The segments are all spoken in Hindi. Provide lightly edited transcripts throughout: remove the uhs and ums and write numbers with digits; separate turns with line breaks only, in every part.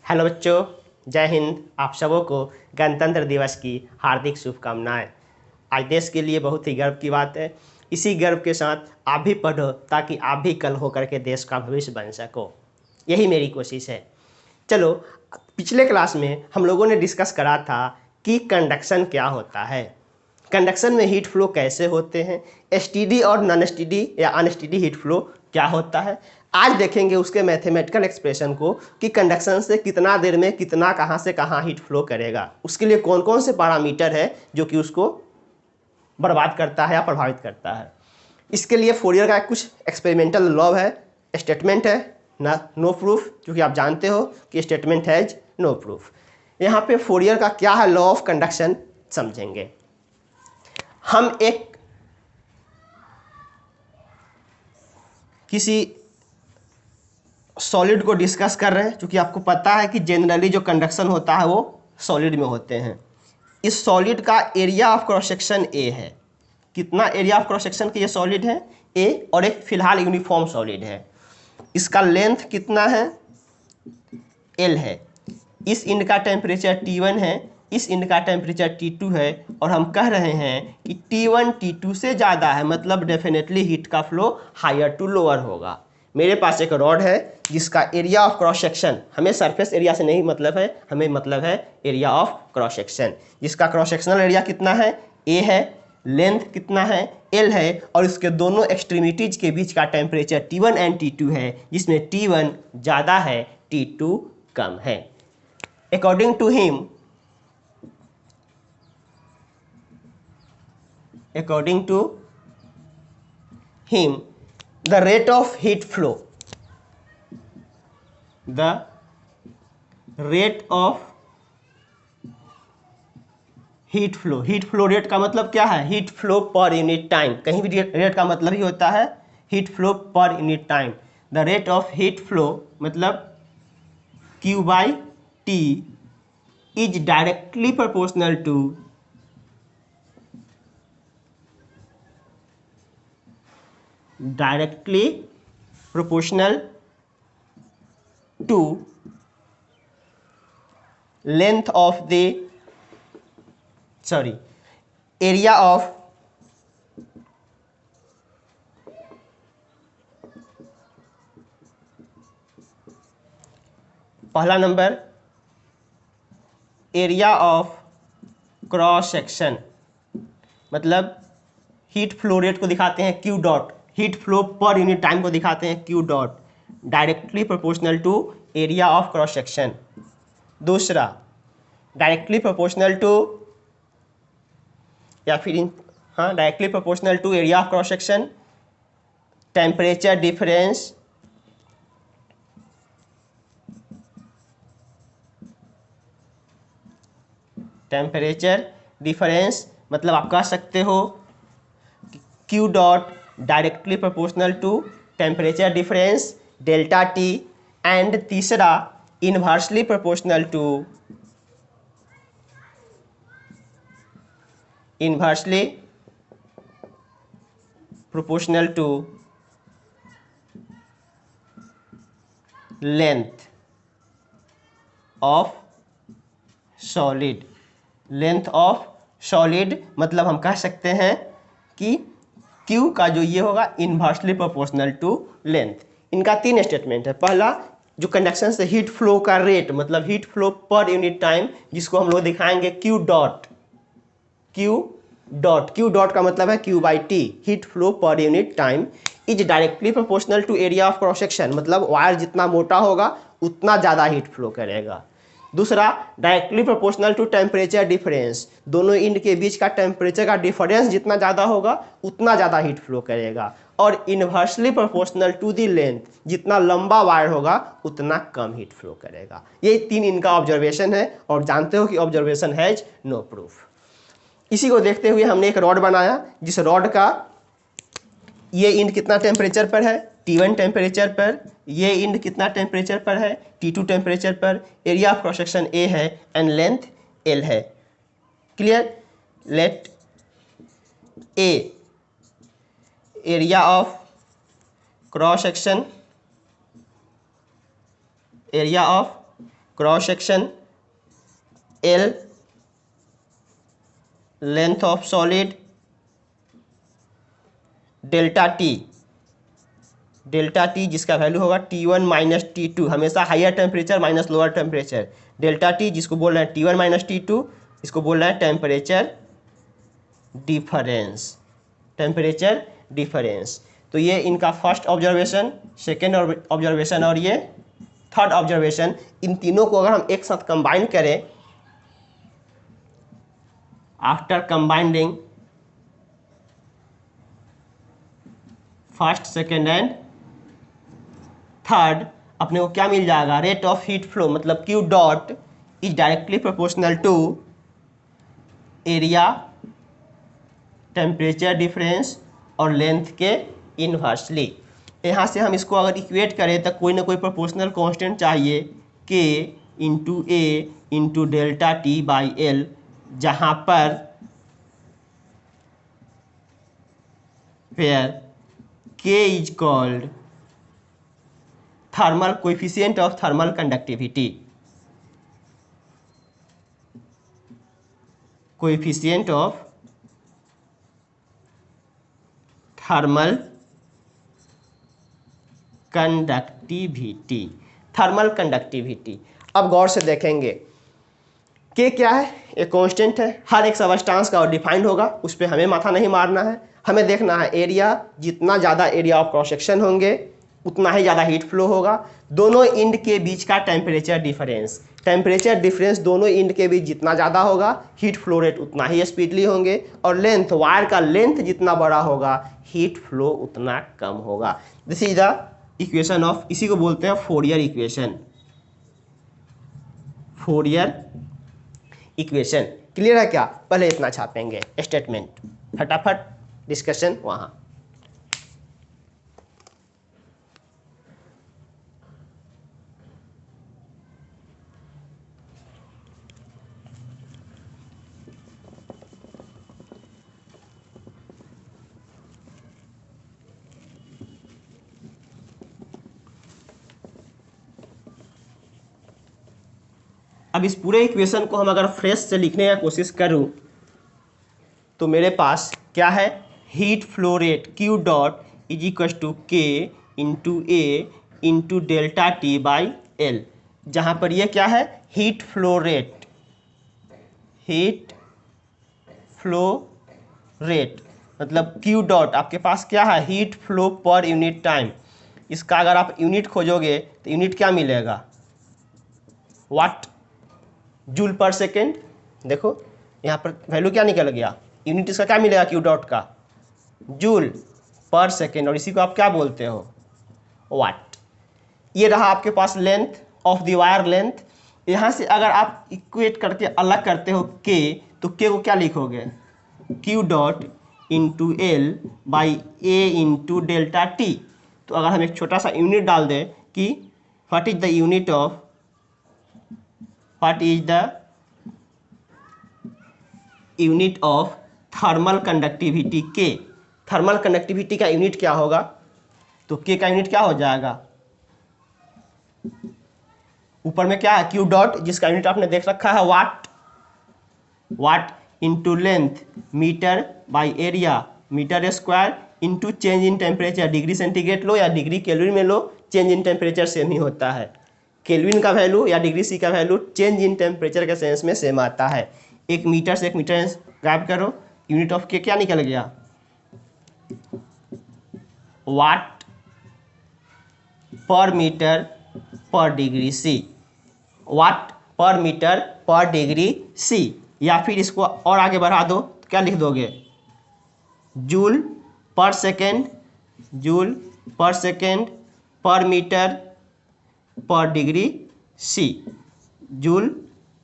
हेलो बच्चों, जय हिंद। आप सबों को गणतंत्र दिवस की हार्दिक शुभकामनाएं। आज देश के लिए बहुत ही गर्व की बात है। इसी गर्व के साथ आप भी पढ़ो ताकि आप भी कल होकर के देश का भविष्य बन सको। यही मेरी कोशिश है। चलो, पिछले क्लास में हम लोगों ने डिस्कस करा था कि कंडक्शन क्या होता है, कंडक्शन में हीट फ्लो कैसे होते हैं, एसटीडी और नॉन एसटीडी या अनएसटीडी हीट फ्लो क्या होता है। आज देखेंगे उसके मैथमेटिकल एक्सप्रेशन को कि कंडक्शन से कितना देर में कितना कहाँ से कहाँ हीट फ्लो करेगा, उसके लिए कौन कौन से पैरामीटर है जो कि उसको बर्बाद करता है या प्रभावित करता है। इसके लिए फोरियर का कुछ एक्सपेरिमेंटल लॉ है, स्टेटमेंट है ना, नो प्रूफ, क्योंकि आप जानते हो कि स्टेटमेंट हैज नो प्रूफ। यहाँ पे फोरियर का क्या है, लॉ ऑफ कंडक्शन समझेंगे। हम एक किसी सॉलिड को डिस्कस कर रहे हैं, क्योंकि आपको पता है कि जनरली जो कंडक्शन होता है वो सॉलिड में होते हैं। इस सॉलिड का area of cross section A है। कितना एरिया ऑफ क्रॉस सेक्शन के ये सॉलिड है, ए, और एक फिलहाल यूनिफॉर्म सॉलिड है। इसका लेंथ कितना है, एल है। इस इंड का टेम्परेचर T1 है, इस इंड का टेम्परेचर T2 है, और हम कह रहे हैं कि T1 T2 से ज़्यादा है, मतलब डेफिनेटली हीट का फ्लो हायर टू लोअर होगा। मेरे पास एक रॉड है जिसका एरिया ऑफ क्रॉस सेक्शन, हमें सरफेस एरिया से नहीं मतलब है, हमें मतलब है एरिया ऑफ क्रॉस सेक्शन, जिसका क्रॉस सेक्शनल एरिया कितना है, ए है, लेंथ कितना है, एल है, और इसके दोनों एक्सट्रीमिटीज के बीच का टेम्परेचर T1 एंड T2 है, जिसमें T1 ज़्यादा है, T2 कम है। According to him, the rate of heat flow, heat flow rate का मतलब क्या है, हीट फ्लो पर यूनिट टाइम। कहीं भी रेट का मतलब ही होता है हीट फ्लो पर unit time. The rate of heat flow मतलब Q/T is directly proportional to length of the area of पहला number area of cross section, मतलब हीट फ्लो रेट को दिखाते हैं Q डॉट, हीट फ्लो पर यूनिट टाइम को दिखाते हैं Q dot, directly proportional to area of cross section. दूसरा डायरेक्टली प्रोपोर्शनल टू, या फिर directly proportional to area of cross section temperature difference मतलब आप कह सकते हो Q dot directly proportional to temperature difference delta T, and तीसरा inversely proportional to length of solid. Length of solid मतलब हम कह सकते हैं कि Q का जो ये होगा इनवर्सली प्रोपोर्शनल टू लेंथ। इनका तीन स्टेटमेंट है। पहला, जो कंडक्शन से हीट फ्लो का रेट मतलब हीट फ्लो पर यूनिट टाइम, जिसको हम लोग दिखाएंगे Q डॉट का मतलब है Q/T, हीट फ्लो पर unit time, is directly proportional to area of cross section, मतलब वायर जितना मोटा होगा उतना ज़्यादा हीट फ्लो करेगा। दूसरा, directly proportional to temperature difference, दोनों इंड के बीच का टेम्परेचर का डिफरेंस जितना ज़्यादा होगा उतना ज़्यादा हीट फ्लो करेगा। और inversely proportional to the length, जितना लंबा वायर होगा उतना कम हीट फ्लो करेगा। ये तीन इनका ऑब्जर्वेशन है, और जानते हो कि ऑब्जर्वेशन हैज नो प्रूफ। इसी को देखते हुए हमने एक रॉड बनाया, जिस रॉड का ये इंड कितना टेम्परेचर पर है, T1 टेम्परेचर पर, ये इंड कितना टेम्परेचर पर है, T2 टेम्परेचर पर, area of cross section A है एंड लेंथ L है। Clear? Let A area of cross section cross section L, length of solid delta T जिसका वैल्यू होगा T1 माइनस T2, हमेशा higher temperature minus lower temperature, delta T जिसको बोल रहे हैं T1 माइनस T2, इसको बोल रहे हैं टेम्परेचर डिफरेंस। तो ये इनका फर्स्ट ऑब्जर्वेशन, सेकेंड ऑब्जर्वेशन और ये थर्ड ऑब्जर्वेशन, इन तीनों को अगर हम एक साथ कंबाइन करें, after combining first, second and third, अपने को क्या मिल जाएगा? रेट ऑफ हीट फ्लो, मतलब Q dot is directly proportional to area, temperature difference और लेंथ के इनवर्सली। यहाँ से हम इसको अगर इक्वेट करें तो कोई ना कोई प्रोपोर्शनल कांस्टेंट चाहिए, K into A into delta T by L, जहाँ पर where K is called thermal coefficient of thermal conductivity, coefficient of thermal conductivity, thermal conductivity. अब गौर से देखेंगे K क्या है? एक कांस्टेंट है, हर एक सबस्टांस का और डिफाइंड होगा, उस पर हमें माथा नहीं मारना है, हमें देखना है एरिया, जितना ज़्यादा एरिया ऑफ क्रॉस सेक्शन होंगे उतना ही ज़्यादा हीट फ्लो होगा। दोनों इंड के बीच का टेम्परेचर डिफरेंस दोनों इंड के बीच जितना ज़्यादा होगा, हीट फ्लो रेट उतना ही स्पीडली होंगे, और लेंथ, वायर का लेंथ जितना बड़ा होगा, हीट फ्लो उतना कम होगा। This is the equation of, इसी को बोलते हैं फोरियर इक्वेशन। क्लियर है क्या? पहले इतना छापेंगे स्टेटमेंट, फटाफट डिस्कशन वहाँ। अब इस पूरे इक्वेशन को हम अगर फ्रेश से लिखने की कोशिश करूं तो मेरे पास क्या है? Heat flow rate Q dot is equal to K into A into delta T by L, जहाँ पर ये क्या है? हीट फ्लो रेट मतलब Q डॉट आपके पास क्या है? हीट फ्लो पर यूनिट टाइम। इसका अगर आप यूनिट खोजोगे तो यूनिट क्या मिलेगा? वाट, जूल पर सेकेंड। देखो यहाँ पर वैल्यू क्या निकल गया? यूनिट इसका क्या मिलेगा? Q डॉट का जूल पर सेकेंड, और इसी को आप क्या बोलते हो? वाट। ये रहा आपके पास length of the wire length. यहाँ से अगर आप इक्वेट करके अलग करते हो K, तो K को क्या लिखोगे? Q dot into L by A into delta T. तो अगर हम एक छोटा सा यूनिट डाल दें कि what is the unit of, what is the unit of thermal conductivity K? Thermal conductivity का यूनिट क्या होगा? तो K का यूनिट क्या हो जाएगा? ऊपर में क्या है? Q डॉट, जिसका यूनिट आपने देख रखा है watt into length metre by area metre square into change in temperature, degree centigrade लो या डिग्री केल्विन में लो, चेंज इन टेम्परेचर सेम ही होता है। केल्विन का वैल्यू या डिग्री सी का वैल्यू चेंज इन टेम्परेचर के सेंस में सेम आता है। एक मीटर से एक मीटर गायब करो, यूनिट ऑफ के क्या निकल गया? वाट पर मीटर पर डिग्री सी, वाट पर मीटर पर डिग्री सी। या फिर इसको और आगे बढ़ा दो तो क्या लिख दोगे? जूल पर सेकेंड पर मीटर पर डिग्री सी, जूल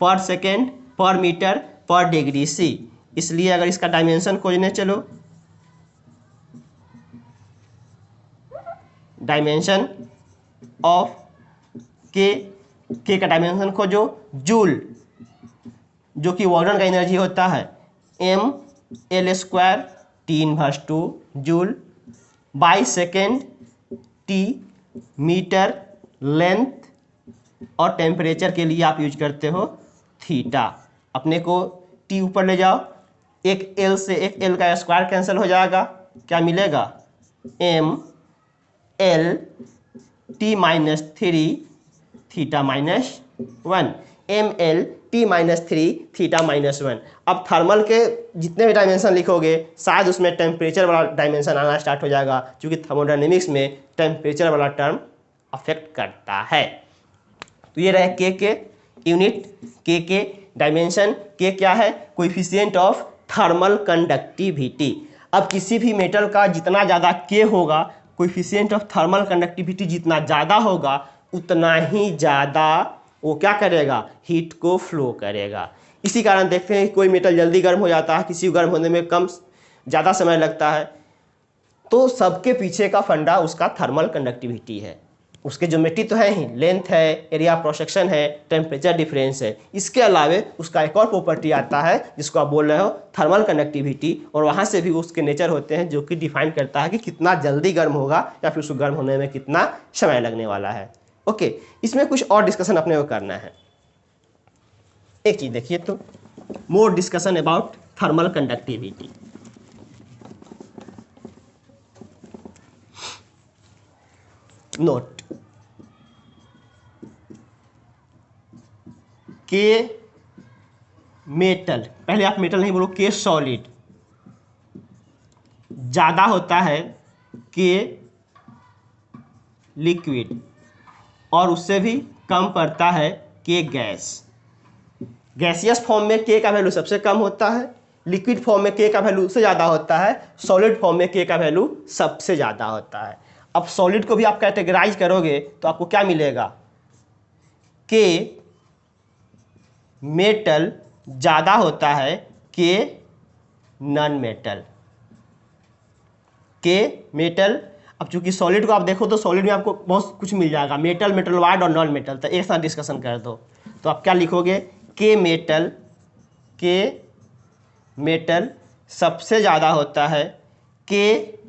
पर सेकेंड पर मीटर पर डिग्री सी। इसलिए अगर इसका डायमेंशन खोजने चलो, डायमेंशन ऑफ के का डायमेंशन खोजो, जूल जो कि वॉर्डन का एनर्जी होता है, mL square T−2 joule by second, T metre, length और टेम्परेचर के लिए आप यूज करते हो थीटा। अपने को टी ऊपर ले जाओ, एक एल से एक एल का स्क्वायर कैंसिल हो जाएगा, क्या मिलेगा M L T minus three theta minus one, M L T minus three theta minus one. अब थर्मल के जितने भी डायमेंशन लिखोगे शायद उसमें टेम्परेचर वाला डायमेंशन आना स्टार्ट हो जाएगा, क्योंकि थर्मोडायनेमिक्स में टेम्परेचर वाला टर्म अफेक्ट करता है। तो ये रहे के यूनिट, के डायमेंशन, के क्या है कोएफिशिएंट ऑफ थर्मल कंडक्टिविटी। अब किसी भी मेटल का जितना ज़्यादा के होगा, कोएफिशिएंट ऑफ थर्मल कंडक्टिविटी जितना ज़्यादा होगा उतना ही ज़्यादा वो क्या करेगा, हीट को फ्लो करेगा। इसी कारण देखते हैं कि कोई मेटल जल्दी गर्म हो जाता है, किसी को गर्म होने में कम ज़्यादा समय लगता है। तो सबके पीछे का फंडा उसका थर्मल कंडक्टिविटी है। उसके ज्योमेट्री तो है ही, लेंथ है, एरिया ऑफ क्रॉस सेक्शन है, टेम्परेचर डिफरेंस है। इसके अलावे उसका एक और प्रॉपर्टी आता है जिसको आप बोल रहे हो थर्मल कंडक्टिविटी, और वहाँ से भी उसके नेचर होते हैं जो कि डिफाइन करता है कि कितना जल्दी गर्म होगा या फिर उसको गर्म होने में कितना समय लगने वाला है। ओके, इसमें कुछ और डिस्कशन अपने को करना है। एक चीज़ देखिए, तो more discussion about thermal conductivity. Note के मेटल, पहले आप मेटल नहीं बोलो, के सॉलिड ज़्यादा होता है के लिक्विड, और उससे भी कम पड़ता है के गैस। गैसियस फॉर्म में के का वैल्यू सबसे कम होता है, लिक्विड फॉर्म में के का वैल्यू उससे ज़्यादा होता है, सॉलिड फॉर्म में के का वैल्यू सबसे ज़्यादा होता है। अब सॉलिड को भी आप कैटेगराइज करोगे तो आपको क्या मिलेगा, के मेटल ज़्यादा होता है के नॉन मेटल। के मेटल, अब चूंकि सॉलिड को आप देखो तो सॉलिड में आपको बहुत कुछ मिल जाएगा, मेटल, मेटल वाइड और नॉन मेटल। तो एक साथ डिस्कशन कर दो तो आप क्या लिखोगे, के मेटल सबसे ज़्यादा होता है के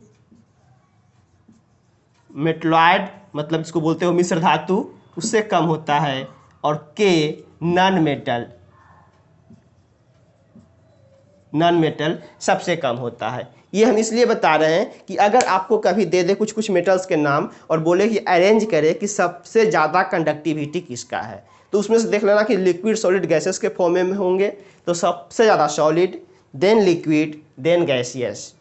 मेटलॉइड, मतलब जिसको बोलते हो मिश्र धातु, उससे कम होता है, और के नॉन मेटल सबसे कम होता है। ये हम इसलिए बता रहे हैं कि अगर आपको कभी दे दे कुछ मेटल्स के नाम और बोले कि अरेंज करे कि सबसे ज़्यादा कंडक्टिविटी किसका है, तो उसमें से देख लेना कि लिक्विड सॉलिड गैसेस के फॉर्म में होंगे तो सबसे ज़्यादा solid, then liquid, then gaseous.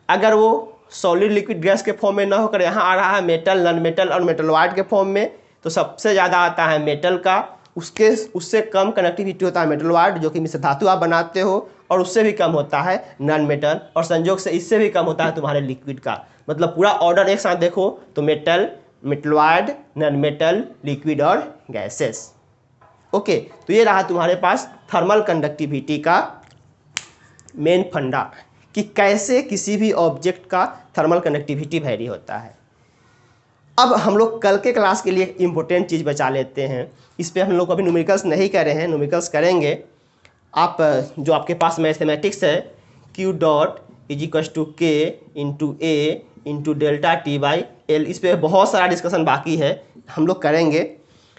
अगर वो सॉलिड लिक्विड गैस के फॉर्म में ना होकर यहाँ आ रहा है मेटल, नॉन मेटल और मेटलॉइड के फॉर्म में, तो सबसे ज़्यादा आता है मेटल का, उससे कम कनेक्टिविटी होता है मेटलॉइड जो कि मिश्र धातु आप बनाते हो, और उससे भी कम होता है नॉन मेटल, और संयोग से इससे भी कम होता है तुम्हारे लिक्विड का। मतलब पूरा ऑर्डर एक साथ देखो तो metal, metalloid, non metal, liquid और गैसेस। ओके, तो ये रहा तुम्हारे पास थर्मल कंडक्टिविटी का मेन फंडा कि कैसे किसी भी ऑब्जेक्ट का थर्मल कंडक्टिविटी वेरी होता है। अब हम लोग कल के क्लास के लिए एक इम्पोर्टेंट चीज़ बचा लेते हैं, इस पर हम लोग अभी न्यूमेरिकल्स नहीं कर रहे हैं, न्यूमेरिकल्स करेंगे। आप जो आपके पास मैथमेटिक्स है, Q dot is equal to K into A into delta T by L, इस पर बहुत सारा डिस्कशन बाकी है, हम लोग करेंगे।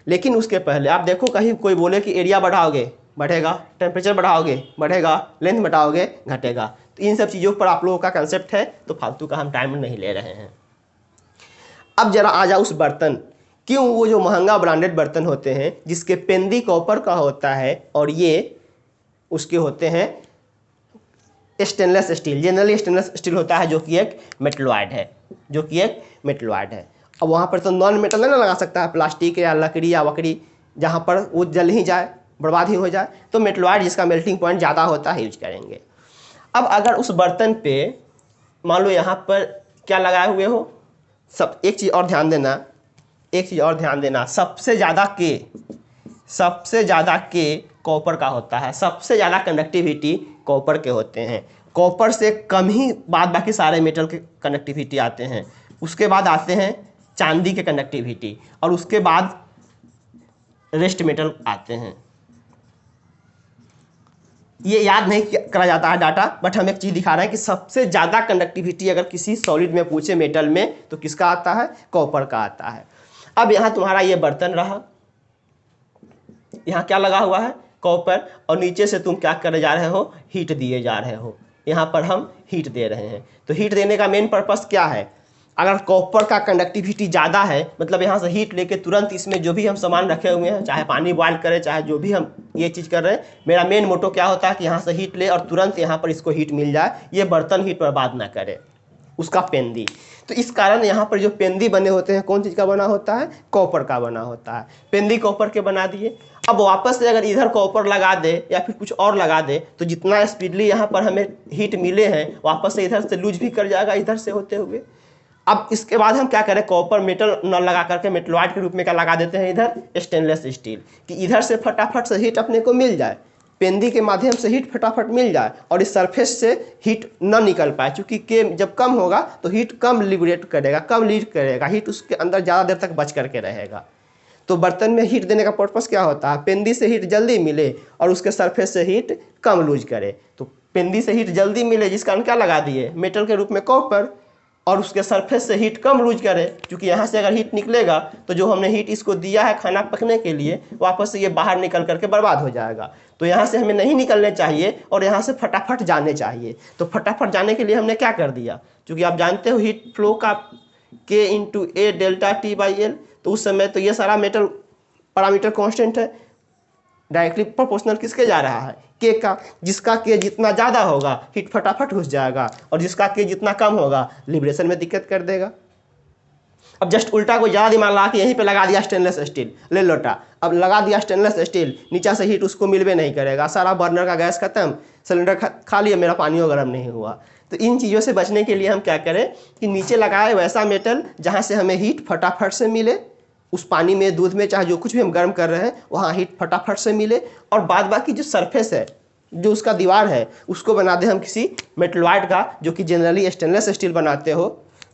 लेकिन उसके पहले आप देखो कहीं कोई बोले कि एरिया बढ़ाओगे बढ़ेगा, टेम्परेचर बढ़ाओगे बढ़ेगा, लेंथ बढ़ाओगे घटेगा, तो इन सब चीज़ों पर आप लोगों का कंसेप्ट है, तो फालतू का हम टाइम नहीं ले रहे हैं। अब जरा आ जाओ उस बर्तन, क्यों वो जो महंगा ब्रांडेड बर्तन होते हैं जिसके पेंदी कॉपर का होता है और ये उसके होते हैं stainless steel, generally stainless steel होता है जो कि एक मेटलॉइड है, अब वहाँ पर तो नॉन मेटल नहीं लगा सकता है, प्लास्टिक या लकड़ी या वकड़ी, जहाँ पर वो जल ही जाए, बर्बाद ही हो जाए, तो मेटलॉइड जिसका मेल्टिंग पॉइंट ज़्यादा होता है यूज करेंगे। अब अगर उस बर्तन पे मान लो यहाँ पर क्या लगाए हुए हो, सब एक चीज़ और ध्यान देना, सबसे ज़्यादा के कॉपर का होता है, सबसे ज़्यादा कंडक्टिविटी कॉपर के होते हैं, कॉपर से कम ही बाद बाकी सारे मेटल के कंडक्टिविटी आते हैं, उसके बाद आते हैं चांदी के कंडक्टिविटी, और उसके बाद रेस्ट मेटल आते हैं। ये याद नहीं करा जाता है डाटा, बट हम एक चीज़ दिखा रहे हैं कि सबसे ज़्यादा कंडक्टिविटी अगर किसी सॉलिड में पूछे मेटल में तो किसका आता है, कॉपर का आता है। अब यहाँ तुम्हारा ये बर्तन रहा, यहाँ क्या लगा हुआ है, कॉपर, और नीचे से तुम क्या करे जा रहे हो, हीट दिए जा रहे हो। यहाँ पर हम हीट दे रहे हैं। तो हीट देने का मेन पर्पस क्या है, अगर कॉपर का कंडक्टिविटी ज़्यादा है, मतलब यहाँ से हीट लेके तुरंत इसमें जो भी हम सामान रखे हुए हैं, चाहे पानी बॉयल करें, चाहे जो भी हम ये चीज़ कर रहे हैं, मेरा मेन मोटो क्या होता है कि यहाँ से हीट ले और तुरंत यहाँ पर इसको हीट मिल जाए, ये बर्तन हीट बर्बाद ना करे, उसका पेंदी। तो इस कारण यहाँ पर जो पेंदी बने होते हैं, कौन चीज़ का बना होता है, कॉपर का बना होता है। पेंदी कॉपर के बना दिए। अब वापस से अगर इधर कॉपर लगा दे या फिर कुछ और लगा दे, तो जितना स्पीडली यहाँ पर हमें हीट मिले हैं, वापस से इधर से लूज भी कर जाएगा इधर से होते हुए। अब इसके बाद हम क्या करें, कॉपर मेटल न लगा करके मेटलॉइड के रूप में क्या लगा देते हैं इधर, स्टेनलेस स्टील, कि इधर से फटाफट से हीट अपने को मिल जाए, पेंदी के माध्यम से हीट फटाफट मिल जाए और इस सरफेस से हीट न निकल पाए, क्योंकि के जब कम होगा तो हीट कम लिबरेट करेगा, कम लीड करेगा, हीट उसके अंदर ज़्यादा देर तक बच करके रहेगा। तो बर्तन में हीट देने का पर्पस क्या होता है, पेंदी से हीट जल्दी मिले और उसके सरफेस से हीट कम लूज करे। तो पेंदी से हीट जल्दी मिले, जिस कारण क्या लगा दिए, मेटल के रूप में कॉपर, और उसके सरफेस से हीट कम लूज करे, क्योंकि यहाँ से अगर हीट निकलेगा तो जो हमने हीट इसको दिया है खाना पकने के लिए, वापस से ये बाहर निकल करके बर्बाद हो जाएगा। तो यहाँ से हमें नहीं निकलने चाहिए और यहाँ से फटाफट जाने चाहिए। तो फटाफट जाने के लिए हमने क्या कर दिया, क्योंकि आप जानते हो हीट फ्लो का K into A delta T by L, तो उस समय तो ये सारा मेटल पैरामीटर कांस्टेंट है, डायरेक्टली प्रोपोर्शनल किसके जा रहा है, के का। जिसका के जितना ज़्यादा होगा हीट फटाफट घुस जाएगा और जिसका के जितना कम होगा लिबरेशन में दिक्कत कर देगा। अब जस्ट उल्टा कोई ज़्यादा दिमाग लगा के यहीं पे लगा दिया स्टेनलेस स्टील, ले लोटा, अब लगा दिया स्टेनलेस स्टील, नीचे से हीट उसको मिलवे नहीं करेगा, सारा बर्नर का गैस खत्म, सिलेंडर खा लिया, मेरा पानी गर्म नहीं हुआ। तो इन चीज़ों से बचने के लिए हम क्या करें कि नीचे लगाए वैसा मेटल जहाँ से हमें हीट फटाफट से मिले, उस पानी में, दूध में, चाहे जो कुछ भी हम गर्म कर रहे हैं वहाँ हीट फटाफट से मिले, और बाद बाकी जो सरफेस है, जो उसका दीवार है, उसको बना दे हम किसी मेटलॉइड का, जो कि जनरली स्टेनलेस स्टील बनाते हो,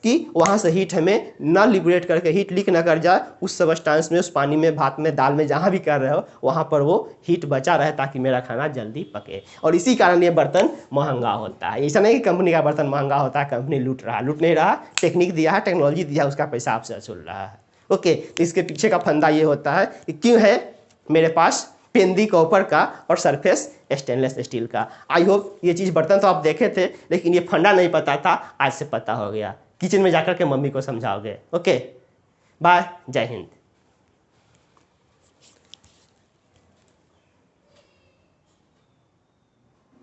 कि वहाँ से हीट हमें ना लिबरेट करके हीट लीक ना कर जाए, उस सबस्टांस में, उस पानी में, भात में, दाल में, जहाँ भी कर रहे हो वहाँ पर वो हीट बचा रहे, ताकि मेरा खाना जल्दी पके। और इसी कारण ये बर्तन महंगा होता है। ऐसा नहीं कि कंपनी का बर्तन महंगा होता है, कंपनी लूट नहीं रहा, टेक्निक दिया है, टेक्नोलॉजी दिया है, उसका पैसा आपसे वसूल रहा है। ओके, तो इसके पीछे का फंदा ये होता है कि क्यों है मेरे पास पेंदी कॉपर का और सरफेस स्टेनलेस स्टील का। आई होप ये चीज़, बर्तन तो आप देखे थे लेकिन ये फंडा नहीं पता था, आज से पता हो गया। किचन में जाकर के मम्मी को समझाओगे। ओके, बाय, जय हिंद।